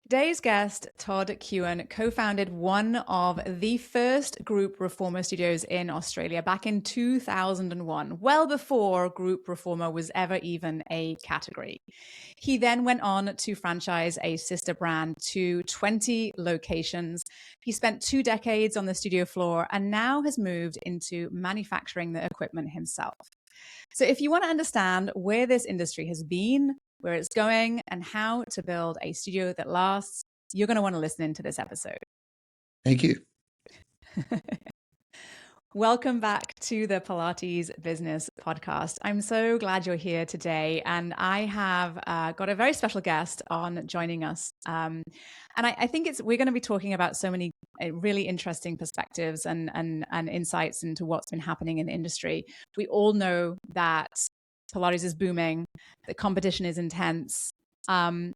Today's guest, Todd Kuhn, co-founded one of the first group reformer studios in Australia back in 2001, well before group reformer was ever even a category. He then went on to franchise a sister brand to 20 locations. He spent 2 decades on the studio floor and now has moved into manufacturing the equipment himself. So if you want to understand where this industry has been, where it's going, and how to build a studio that lasts, you're going to want to listen into this episode. Thank you. Welcome back to the Pilates Business Podcast. I'm so glad you're here today. And I have got a very special guest on joining us. And I think we're going to be talking about so many really interesting perspectives and insights into what's been happening in the industry. We all know that Pilates is booming, the competition is intense, and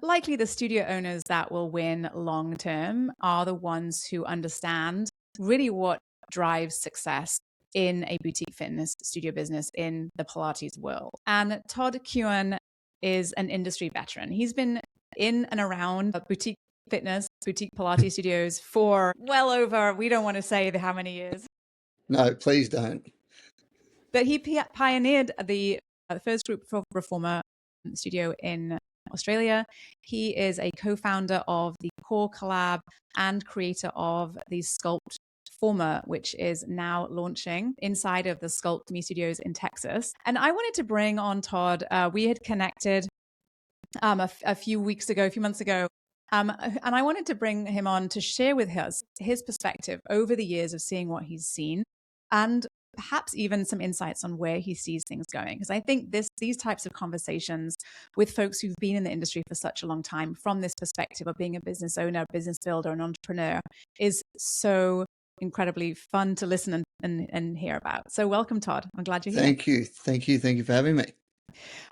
likely the studio owners that will win long term are the ones who understand really what drives success in a boutique fitness studio business in the Pilates world. And Todd Kuhn is an industry veteran. He's been in and around boutique fitness, boutique Pilates studios for well over, we don't want to say how many years. No, please don't. But he pioneered the first group reformer studio in Australia. He is a co-founder of the Core Collab and creator of the Sculpt Former, which is now launching inside of the Sculpt Me Studios in Texas. And I wanted to bring on Todd. We had connected a few months ago. And I wanted to bring him on to share with us his perspective over the years of seeing what he's seen and perhaps even some insights on where he sees things going. Because I think these types of conversations with folks who've been in the industry for such a long time from this perspective of being a business owner, business builder, an entrepreneur is so incredibly fun to listen and hear about. So welcome, Todd. I'm glad you're here. Thank you. Thank you for having me.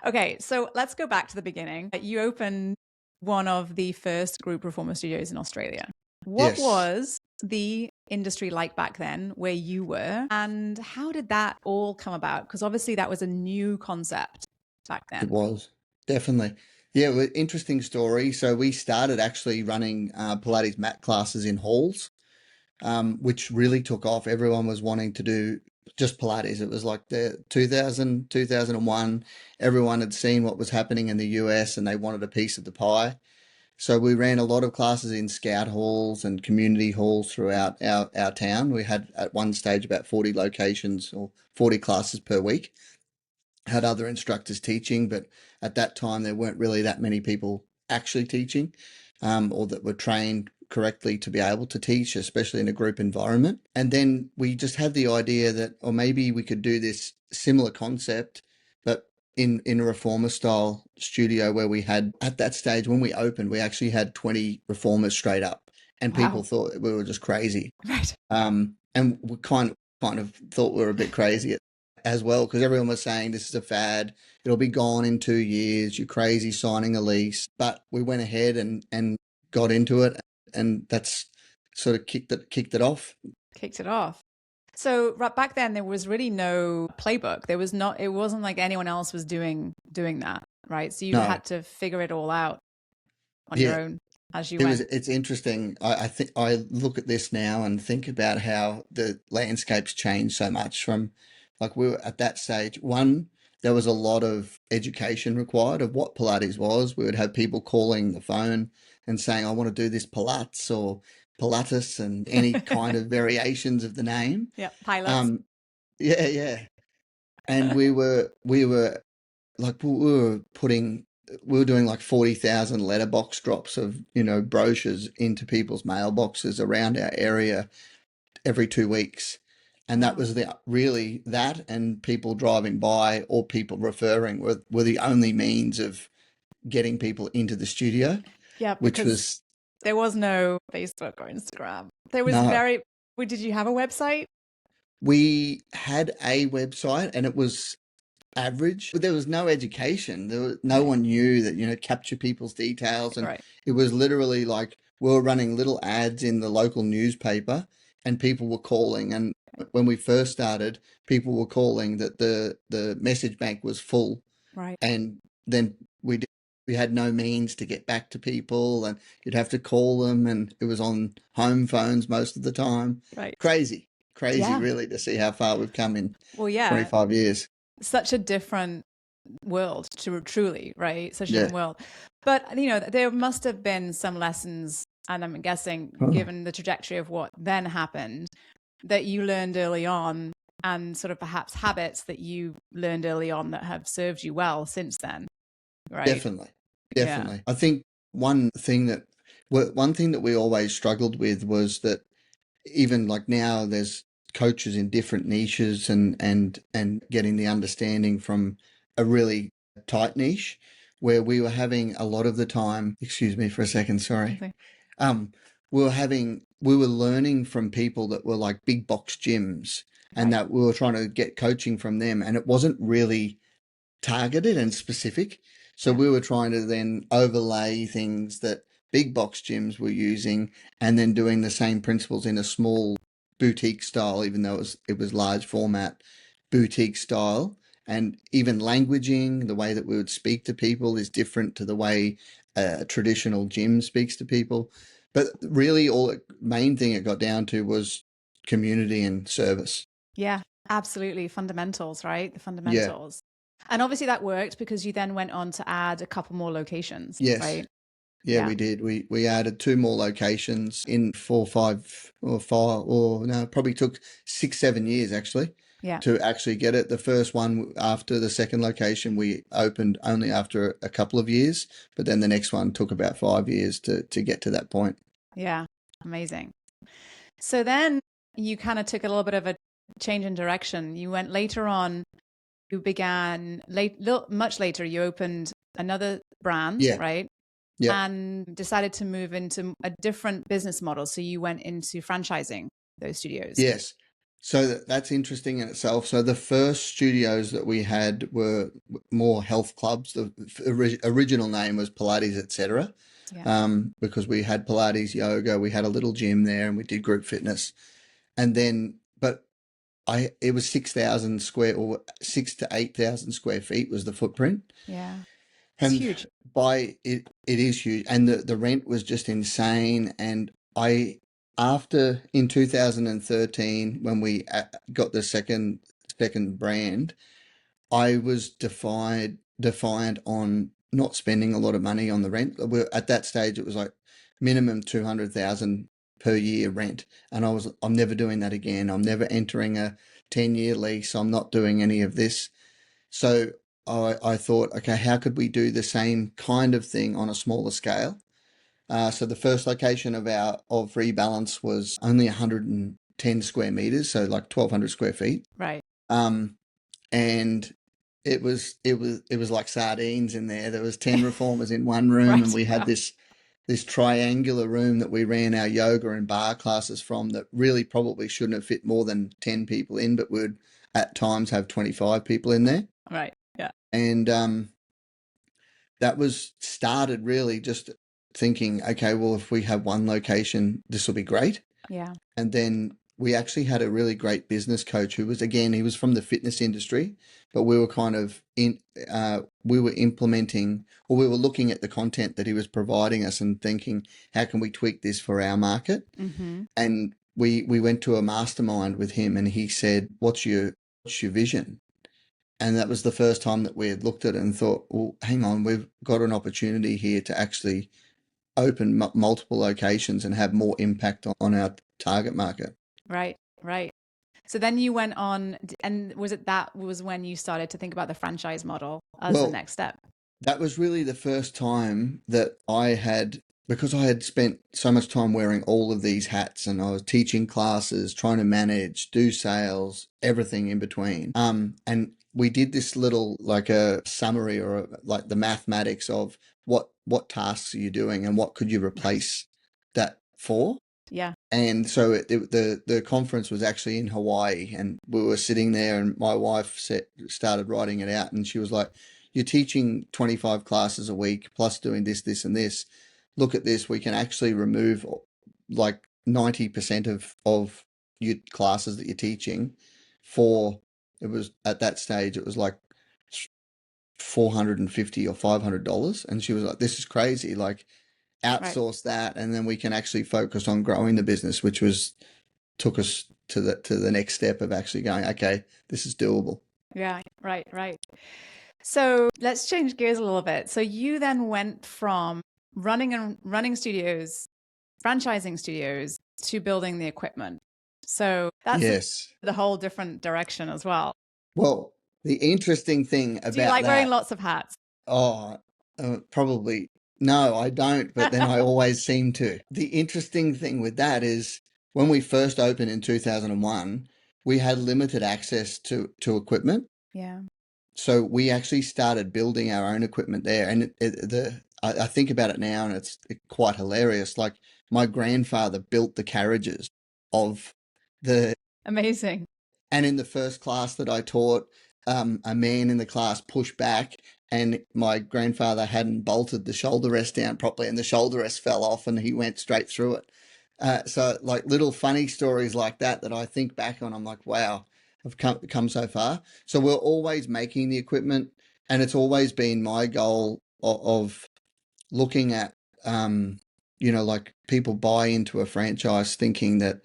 Okay, so let's go back to the beginning. You opened one of the first group reformer studios in Australia. What was the industry like back then where you were, and how did that all come about? Because obviously that was a new concept back then. It was, definitely. Yeah, well, interesting story. So we started actually running Pilates mat classes in halls, which really took off. Everyone was wanting to do just Pilates. It was like the 2001. Everyone had seen what was happening in the US and they wanted a piece of the pie. So we ran a lot of classes in scout halls and community halls throughout our town. We had at one stage about 40 locations or 40 classes per week. Had other instructors teaching, but at that time there weren't really that many people actually teaching or that were trained correctly to be able to teach, especially in a group environment. And then we just had the idea that, or maybe we could do this similar concept, but in a reformer style studio where we had, at that stage when we opened, we actually had 20 reformers straight up and people thought we were just crazy. Right. And we kind of thought we were a bit crazy as well, because everyone was saying this is a fad, it'll be gone in 2 years, you're crazy signing a lease. But we went ahead and got into it, and that's sort of kicked it off. So right back then there was really no playbook. It wasn't like anyone else was doing that, right? So you had to figure it all out on your own as you went. It's interesting. I think I look at this now and think about how the landscape's changed so much from, like, we were at that stage. One, there was a lot of education required of what Pilates was. We would have people calling the phone and saying, I want to do this Pilates or Pilates and any kind of variations of the name. Yeah, pilots. And we were doing like 40,000 letterbox drops of, brochures into people's mailboxes around our area every 2 weeks. And that was that and people driving by or people referring were the only means of getting people into the studio. Yeah, because there was no Facebook or Instagram. There was did you have a website? We had a website and it was average, but there was no education. No one knew that, capture people's details. And It was literally like we were running little ads in the local newspaper and people were calling. And when we first started, people were calling that the message bank was full. Right. And then we we had no means to get back to people, and you'd have to call them, and it was on home phones most of the time. Right. Crazy Yeah. really, to see how far we've come in Well, yeah. 25 years. Such a different world, truly, right? Such a Yeah. different world. But, there must have been some lessons, and I'm guessing, given the trajectory of what then happened, that you learned early on, and sort of perhaps habits that you learned early on that have served you well since then, right? Definitely. Yeah. I think one thing that we always struggled with was that even like now there's coaches in different niches, and getting the understanding from a really tight niche, where we were having a lot of the time, excuse me for a second, sorry. Okay. We were learning from people that were like big box gyms, and that we were trying to get coaching from them, and it wasn't really targeted and specific. So we were trying to then overlay things that big box gyms were using, and then doing the same principles in a small boutique style, even though it was large format boutique style. And even languaging, the way that we would speak to people is different to the way a traditional gym speaks to people. But really, main thing it got down to was community and service. Yeah, absolutely. Fundamentals, right? The fundamentals. And obviously that worked, because you then went on to add a couple more locations, Yes. right? Yeah, we did. We added 2 more locations in 4, 5, or 5, or no, probably took 6, 7 years actually. Yeah. To actually get it. The first one, after the second location, we opened only after a couple of years, but then the next one took about 5 years to get to that point. Yeah, amazing. So then you kind of took a little bit of a change in direction. You went later on, you began much later, you opened another brand, right? Yeah. And decided to move into a different business model. So you went into franchising those studios. Yes. So that's interesting in itself. So the first studios that we had were more health clubs. The original name was Pilates, etc. Because we had Pilates, yoga, we had a little gym there, and we did group fitness. And then, but it was 6,000 square, or 6 to 8,000 square feet was the footprint. Yeah. And it's huge. It is huge. And the rent was just insane. And after in 2013, when we got the second brand, I was defiant on not spending a lot of money on the rent. At that stage, it was like minimum 200,000 per year rent, and I'm never doing that again. I'm never entering a 10-year lease. I'm not doing any of this. So I thought, okay, how could we do the same kind of thing on a smaller scale? So the first location of Rebalance was only 110 square meters, so like 1,200 square feet. Right. And it was like sardines in there. There was 10 reformers in one room, and we had this triangular room that we ran our yoga and bar classes from, that really probably shouldn't have fit more than 10 people in, but would at times have 25 people in there. Right. Yeah. And that was started really just thinking, okay, well, if we have one location, this will be great. Yeah. And then we actually had a really great business coach who was, again, he was from the fitness industry, but we were kind of we were implementing, or we were looking at the content that he was providing us and thinking, how can we tweak this for our market? Mm-hmm. And we went to a mastermind with him, and he said, what's your vision? And that was the first time that we had looked at it and thought, well, hang on, we've got an opportunity here to actually open multiple locations and have more impact on our target market. Right, right. So then you went on, and was when you started to think about the franchise model as the next step? That was really the first time that I had, because I had spent so much time wearing all of these hats, and I was teaching classes, trying to manage, do sales, everything in between. And we did this little, like a summary, or like the mathematics of what tasks are you doing and what could you replace that for? Yeah. And so the conference was actually in Hawaii, and we were sitting there, and my wife started writing it out, and she was like, you're teaching 25 classes a week plus doing this, this, and this. Look at this. We can actually remove like 90% of your classes that you're teaching for, it was at that stage, it was like $450 or $500. And she was like, this is crazy. Like, Right. outsource that, and then we can actually focus on growing the business, which took us to the next step of actually going, okay, this is doable. Yeah. Right. So let's change gears a little bit. So you then went from running studios, franchising studios, to building the equipment. So that's Yes. the whole different direction as well. Well, the interesting thing about Do you like wearing that, lots of hats? probably no, I don't, but then I always seem to. The interesting thing with that is when we first opened in 2001, we had limited access to equipment. Yeah. So we actually started building our own equipment there, and I think about it now, and it's quite hilarious. Like, my grandfather built the carriages of the, Amazing. and in the first class that I taught, a man in the class pushed back, and my grandfather hadn't bolted the shoulder rest down properly, and the shoulder rest fell off, and he went straight through it. So like little funny stories like that I think back on, I'm like, wow, I've come so far. So we're always making the equipment, and it's always been my goal of looking at, like, people buy into a franchise thinking that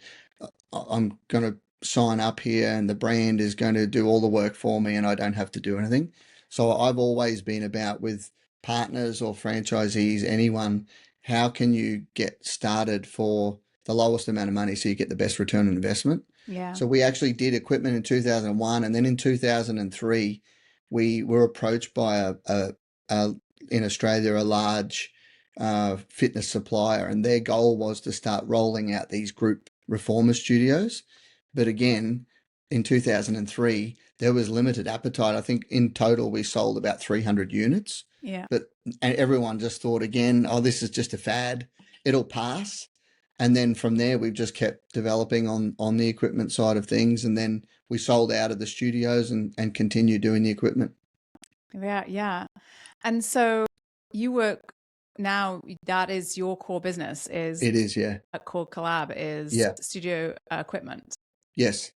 I'm going to sign up here and the brand is going to do all the work for me and I don't have to do anything. So I've always been about, with partners or franchisees, anyone, how can you get started for the lowest amount of money so you get the best return on investment? Yeah. So we actually did equipment in 2001, and then in 2003 we were approached by in Australia, a large fitness supplier, and their goal was to start rolling out these group reformer studios. But again, in 2003, there was limited appetite. I think in total we sold about 300 units. Yeah. And everyone just thought again, oh, this is just a fad. It'll pass. And then from there, we've just kept developing on the equipment side of things. And then we sold out of the studios and continued doing the equipment. Yeah. And so you work now, that is your core business, is It is, yeah. at Core Collab, is Yeah. studio equipment. Yes.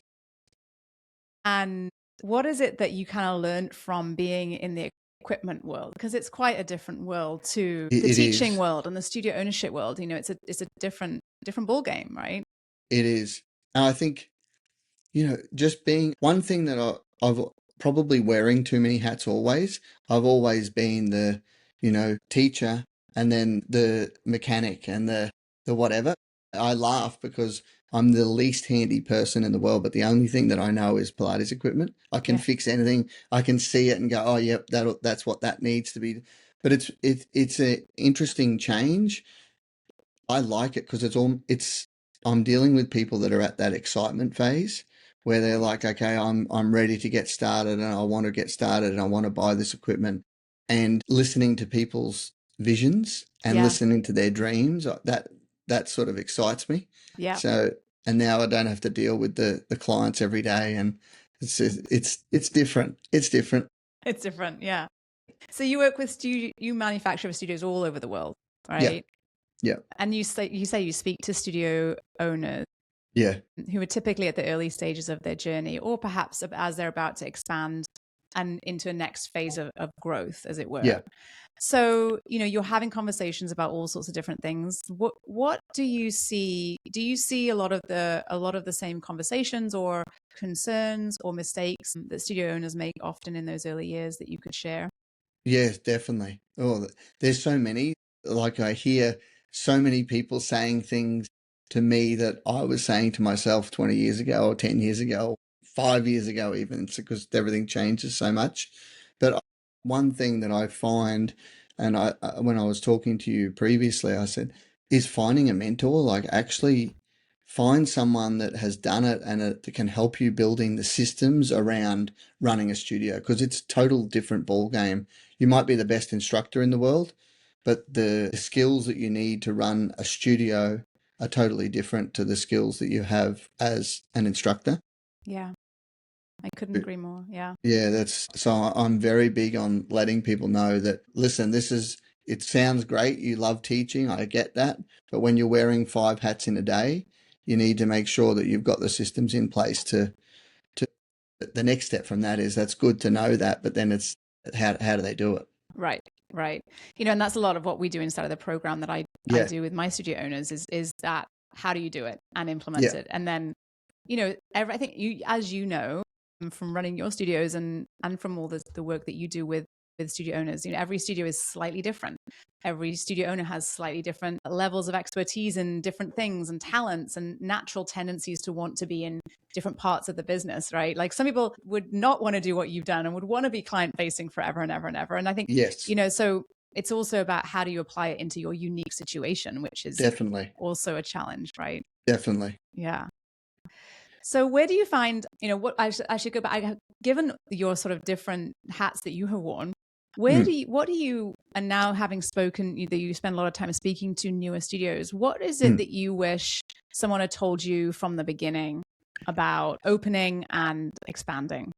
And what is it that you kind of learned from being in the equipment world? Because it's quite a different world to the teaching world and the studio ownership world. It's a different ball game, right? It is. And I think, just being one thing that I've probably wearing too many hats always. I've always been the, teacher, and then the mechanic, and the whatever. I laugh because I'm the least handy person in the world, but the only thing that I know is Pilates equipment. I can fix anything. I can see it and go, oh, yep, that's what that needs to be. But it's an interesting change. I like it because I'm dealing with people that are at that excitement phase where they're like, okay, I'm ready to get started, and I want to get started, and I want to buy this equipment, and listening to people's visions and listening to their dreams, that sort of excites me. Yeah. So, and now I don't have to deal with the clients every day, and it's different. It's different. It's different. Yeah. So you work with you manufacture studios all over the world, right? Yeah. And you say you speak to studio owners. Yeah. Who are typically at the early stages of their journey, or perhaps as they're about to expand and into a next phase of growth, as it were. Yeah. So, you're having conversations about all sorts of different things. What do you see? Do you see a lot of the same conversations or concerns or mistakes that studio owners make often in those early years that you could share? Yes, definitely. Oh, there's so many. Like, I hear so many people saying things to me that I was saying to myself 20 years ago or 10 years ago, 5 years ago even. It's because everything changes so much. But one thing that I find, and when I was talking to you previously, I said, is finding a mentor. Like, actually find someone that has done it and that can help you building the systems around running a studio, because it's a total different ball game. You might be the best instructor in the world, but the skills that you need to run a studio are totally different to the skills that you have as an instructor. Yeah, I couldn't agree more. Yeah. Yeah, so I'm very big on letting people know that, listen, it sounds great. You love teaching. I get that. But when you're wearing 5 hats in a day, you need to make sure that you've got the systems in place to the next step from that is, that's good to know that, but then it's how do they do it? Right. Right. And that's a lot of what we do inside of the program that I Yeah. do with my studio owners is that how do you do it and implement Yeah. it? And then, I think as you know, from running your studios and from all the work that you do with studio owners, every studio is slightly different. Every studio owner has slightly different levels of expertise in different things and talents and natural tendencies to want to be in different parts of the business, right? Like some people would not want to do what you've done and would want to be client facing forever and ever and ever. And I think, Yes. so it's also about how do you apply it into your unique situation, which is Definitely. also a challenge, right? Definitely. Yeah. So where do you find, what I should go back, given your sort of different hats that you have worn, what do you, and now having spoken, that you spend a lot of time speaking to newer studios, what is it that you wish someone had told you from the beginning about opening and expanding?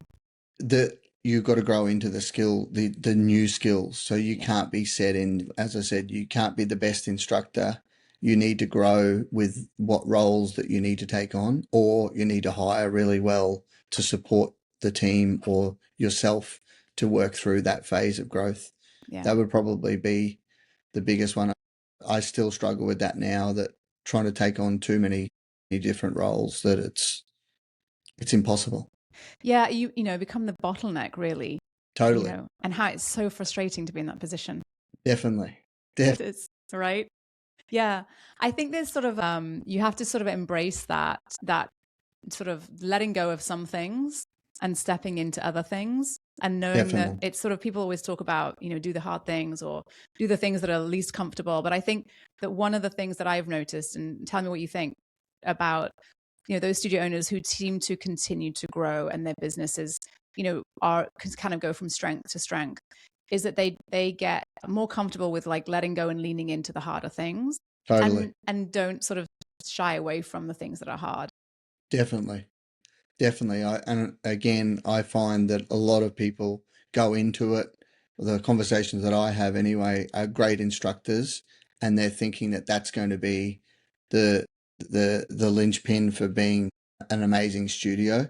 That you've got to grow into the new skills. So you can't be set in, as I said, you can't be the best instructor. You need to grow with what roles that you need to take on, or you need to hire really well to support the team or yourself to work through that phase of growth. Yeah. That would probably be the biggest one. I still struggle with that now, that trying to take on too many different roles, that it's impossible. Yeah, you become the bottleneck, really. Totally. And how it's so frustrating to be in that position. Definitely. It is, right? Yeah. I think there's sort of you have to sort of embrace that sort of letting go of some things and stepping into other things, and knowing that it's sort of, people always talk about, do the hard things or do the things that are least comfortable. But I think that one of the things that I've noticed, and tell me what you think about, those studio owners who seem to continue to grow and their businesses, are kind of go from strength to strength, is that they get more comfortable with like letting go and leaning into the harder things. Totally. And don't sort of shy away from the things that are hard. Definitely. And again, I find that a lot of people go into it, the conversations that I have anyway, are great instructors, and they're thinking that that's going to be the linchpin for being an amazing studio.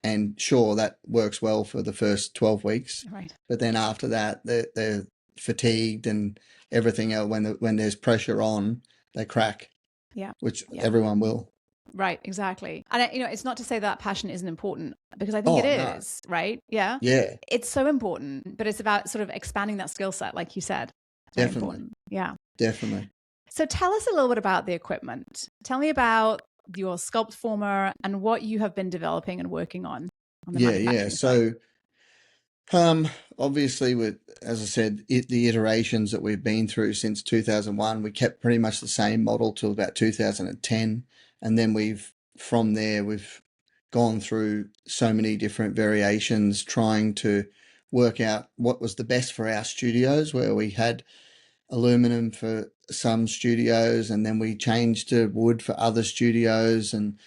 And sure, that works well for the first 12 weeks. Right. But then after that, they're fatigued and everything else. When there's pressure on, they crack. Yeah. Which everyone will. Right, exactly. And it's not to say that passion isn't important, because I think it is, right? Yeah. Yeah. It's so important, but it's about sort of expanding that skill set, like you said. Definitely. Important. Yeah. Definitely. So tell us a little bit about the equipment. Tell me about your sculpt former and what you have been developing and working on the manufacturing side. So obviously, as I said, the iterations that we've been through since 2001, we kept pretty much the same model till about 2010. And then from there, we've gone through so many different variations, trying to work out what was the best for our studios, where we had aluminum for some studios, and then we changed to wood for other studios, and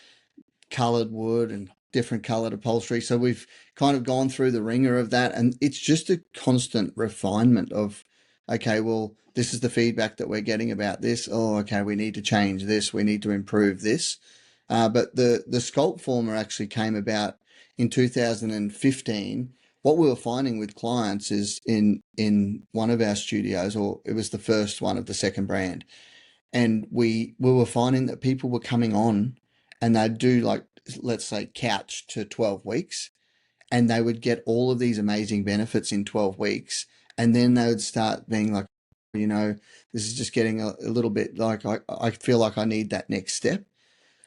colored wood and different colored upholstery. So we've kind of gone through the ringer of that, and it's just a constant refinement of, okay, well, this is the feedback that we're getting about this. Oh, okay, we need to change this. We need to improve this. But the sculpt former actually came about in 2015. What we were finding with clients is in one of our studios, or it was the first one of the second brand, and we were finding that people were coming on and they'd do, like, let's say, couch to 12 weeks, and they would get all of these amazing benefits in 12 weeks. And then they would start being like, this is just getting a little bit like, I feel like I need that next step.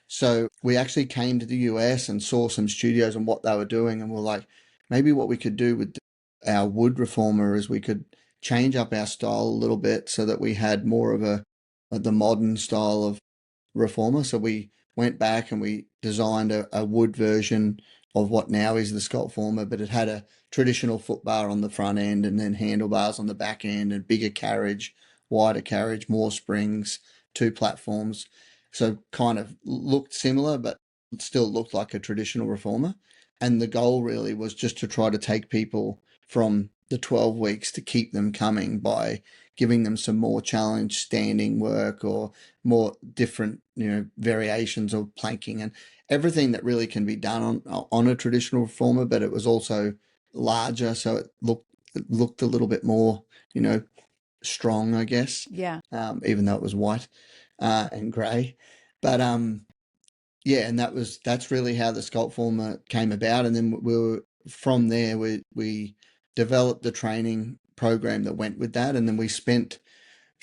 So we actually came to the US and saw some studios and what they were doing. And we're like, maybe what we could do with our wood reformer is we could change up our style a little bit so that we had more of the modern style of reformer. So we went back and we designed a wood version of what now is the sculpt former, but it had a traditional foot bar on the front end and then handlebars on the back end, and bigger carriage, wider carriage, more springs, 2 platforms. So kind of looked similar, but still looked like a traditional reformer. And the goal really was just to try to take people from the 12 weeks to keep them coming by giving them some more challenge standing work, or more different, variations of planking and everything that really can be done on a traditional reformer, but it was also larger, so it looked looked a little bit more, strong, I guess. Yeah. Even though it was white and grey. But yeah, and that's really how the Sculpt Former came about. And then from there we developed the training program that went with that, and then we spent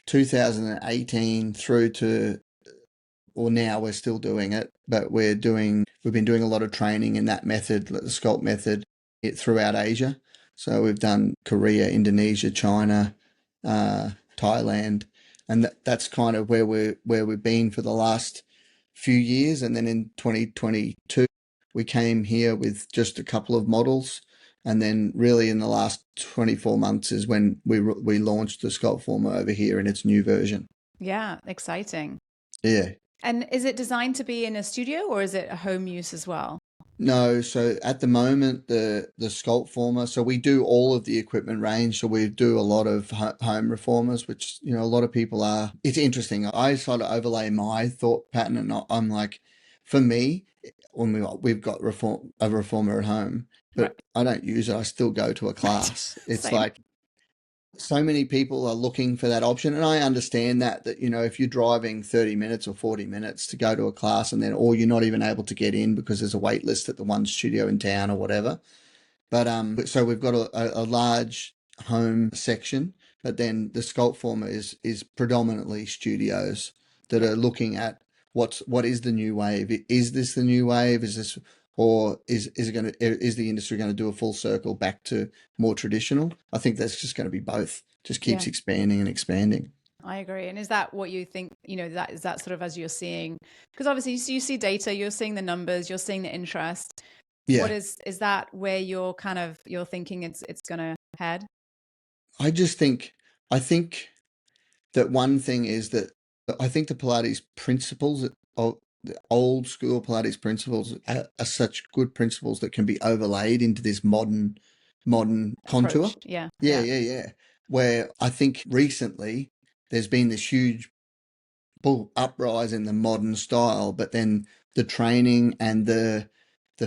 2018 through to, or now we're still doing it, but we've been doing a lot of training in that method, the Sculpt method, throughout Asia. So we've done Korea, Indonesia, China, Thailand, and that's kind of where we've been for the last few years. And then in 2022, we came here with just a couple of models. And then really in the last 24 months is when we launched the Sculpt Former over here in its new version. Yeah, exciting. Yeah. And is it designed to be in a studio or is it a home use as well? No, so at the moment, the Sculpt Former, so we do all of the equipment range. So we do a lot of home reformers, which, a lot of people are. It's interesting. I sort of overlay my thought pattern, and I'm like, for me, when we've got a reformer at home, but Right. I don't use it. I still go to a class. It's Same. like, so many people are looking for that option. And I understand that, if you're driving 30 minutes or 40 minutes to go to a class or you're not even able to get in because there's a wait list at the one studio in town or whatever. But so we've got a large home section, but then the Sculpt Former is predominantly studios that are looking at what is the new wave? Is this the new wave? Is this, or is the industry going to do a full circle back to more traditional? I think that's just going to be both. Just keeps expanding and expanding. I agree. And is that what you think, is that sort of as you're seeing, because obviously you see data, you're seeing the numbers, you're seeing the interest. Yeah. What is that where you're thinking it's going to head? I think that one thing is that I think the Pilates principles, the old school Pilates principles, are such good principles that can be overlaid into this modern contour. Approach. Yeah. Where I think recently there's been this huge uprise in the modern style, but then the training and the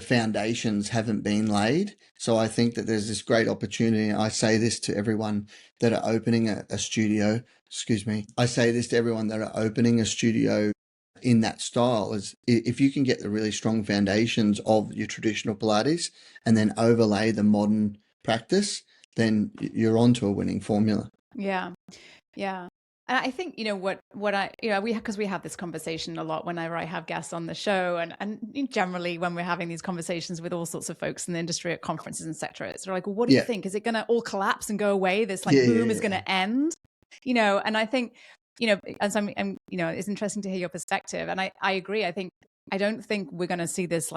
foundations haven't been laid. So I think that there's this great opportunity. I say this to everyone that are opening a studio. Excuse me. I say this to everyone that are opening a studio in that style, is if you can get the really strong foundations of your traditional Pilates and then overlay the modern practice, then you're onto a winning formula. Yeah. Yeah. And I think, because we have this conversation a lot whenever I have guests on the show, and generally when we're having these conversations with all sorts of folks in the industry at conferences, etc. It's like, well, what do you think? Is it going to all collapse and go away? This boom is going to end, and I think, as I'm it's interesting to hear your perspective. And I agree. I don't think we're going to see this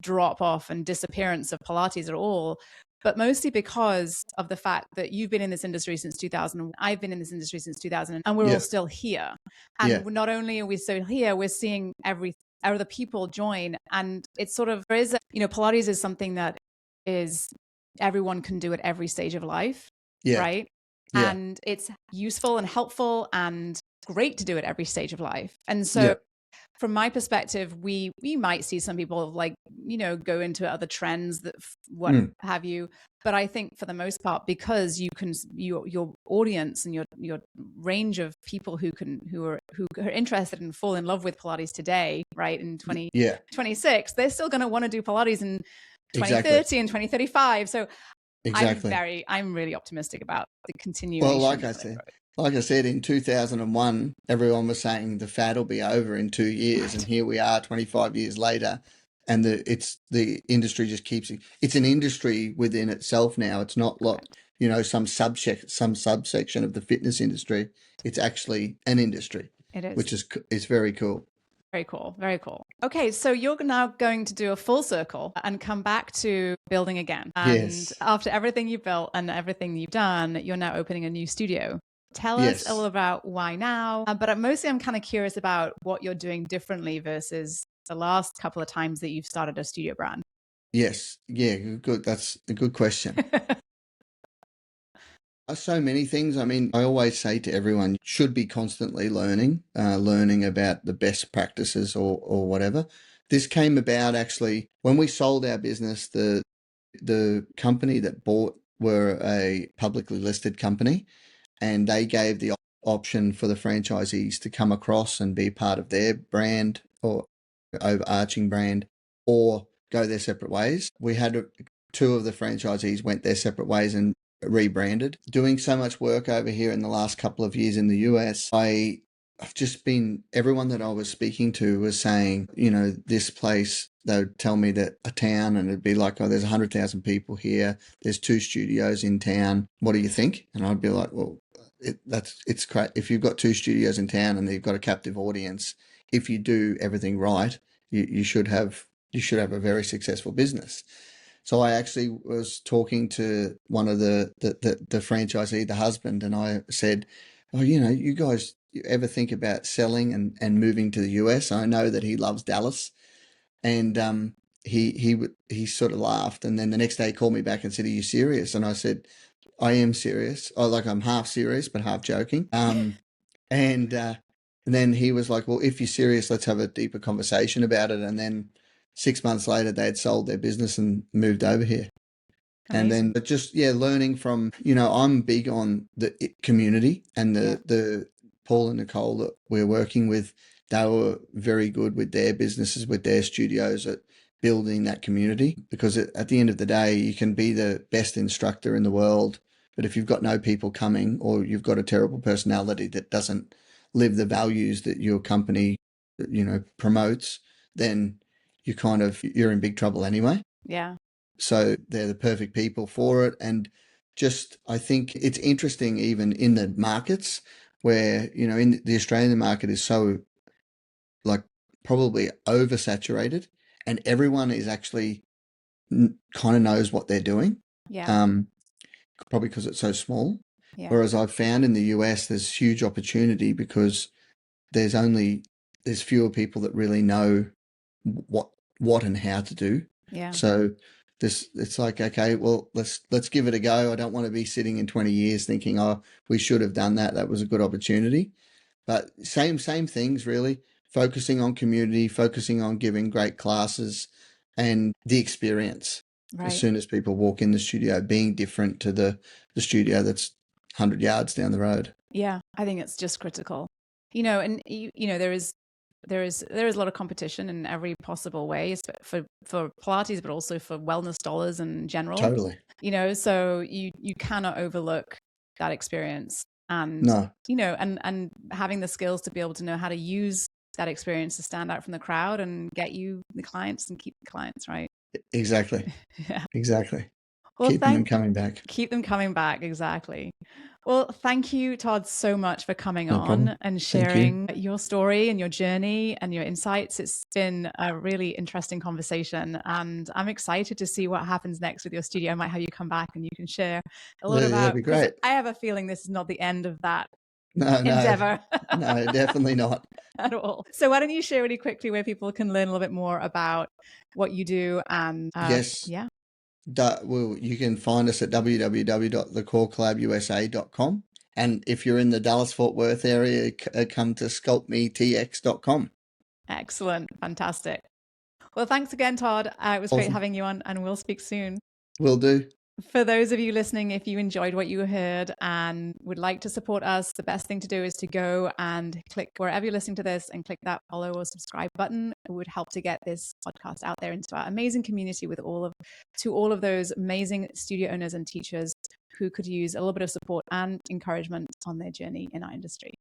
drop off and disappearance of Pilates at all. But mostly because of the fact that you've been in this industry since 2000. I've been in this industry since 2000, and we're all still here. And not only are we still here, we're seeing other people join. And it's sort of, Pilates is something that is, everyone can do at every stage of life, right? Yeah. And it's useful and helpful and great to do at every stage of life. And so from my perspective, we might see some people go into other trends that have you. But I think for the most part, because your audience and your range of people who are interested and fall in love with Pilates today, right, in 2026, they're still going to want to do Pilates in 2030 and 2035. So I'm really optimistic about the continuation. Well, like I said, in 2001, everyone was saying the fad will be over in 2 years, and here we are 25 years later, and the industry just keeps it. It's an industry within itself now. It's not some subsection of the fitness industry. It's actually an industry. It is, which is very cool. Very cool. Very cool. Okay, so you're now going to do a full circle and come back to building again. And after everything you've built and everything you've done, you're now opening a new studio. Tell us a little about why now. But mostly I'm kind of curious about what you're doing differently versus the last couple of times that you've started a studio brand. Yes. Yeah, good. That's a good question. So many things. I mean, I always say to everyone, you should be constantly learning about the best practices or whatever. This came about actually when we sold our business. The company that bought were a publicly listed company, and they gave the option for the franchisees to come across and be part of their brand or overarching brand, or go their separate ways. We had two of the franchisees went their separate ways and rebranded. Doing so much work over here in the last couple of years in the US, I've just been, everyone that I was speaking to was saying, this place, they would tell me that a town, and it'd be like, oh, there's 100,000 people here. There's 2 studios in town. What do you think? And I'd be like, well, it's great. If you've got 2 studios in town and you've got a captive audience, if you do everything right, you should have a very successful business. So I actually was talking to one of the franchisee, the husband, and I said, oh, you guys, you ever think about selling and moving to the US? I know that he loves Dallas. And he sort of laughed. And then the next day he called me back and said, are you serious? And I said, I am serious. Oh, like I'm half serious, but half joking. And then he was like, well, if you're serious, let's have a deeper conversation about it. And then 6 months later, they had sold their business and moved over here. Amazing. And then just, learning from, I'm big on the community, and the Paul and Nicole that we're working with, they were very good with their businesses, with their studios, at building that community. Because at the end of the day, you can be the best instructor in the world, but if you've got no people coming, or you've got a terrible personality that doesn't live the values that your company, promotes, then you're in big trouble anyway. Yeah. So they're the perfect people for it. And just, I think it's interesting, even in the markets where, in the Australian market is so, like, probably oversaturated, and everyone is actually kind of knows what they're doing. Yeah. Probably because it's so small. Yeah. Whereas I've found in the US, there's huge opportunity because there's fewer people that really know what and how to do. Yeah. So it's like, okay, well, let's give it a go. I don't want to be sitting in 20 years thinking, oh, we should have done that. That was a good opportunity. But same things, really. Focusing on community, focusing on giving great classes, and the experience. Right. As soon as people walk in the studio, being different to the studio that's 100 yards down the road. Yeah, I think it's just critical. And there is a lot of competition in every possible way for Pilates, but also for wellness dollars in general. Totally. So you cannot overlook that experience, and no. And having the skills to be able to know how to use that experience to stand out from the crowd and get you the clients and keep the clients, right? Exactly. Yeah. Exactly. Well, keep them coming back. Keep them coming back. Exactly. Well, thank you, Todd, so much for coming on and sharing your story and your journey and your insights. It's been a really interesting conversation, and I'm excited to see what happens next with your studio. I might have you come back and you can share a lot about. That'd be great. I have a feeling this is not the end of that endeavor. No, definitely not. At all. So why don't you share really quickly where people can learn a little bit more about what you do? And yes. Yeah. Well, you can find us at www.thecorecollabusa.com. And if you're in the Dallas-Fort Worth area, come to sculptmetx.com. Excellent. Fantastic. Well, thanks again, Todd. It was great having you on, and we'll speak soon. Will do. For those of you listening, if you enjoyed what you heard and would like to support us, the best thing to do is to go and click wherever you're listening to this and click that follow or subscribe button. It would help to get this podcast out there into our amazing community with all of those amazing studio owners and teachers who could use a little bit of support and encouragement on their journey in our industry.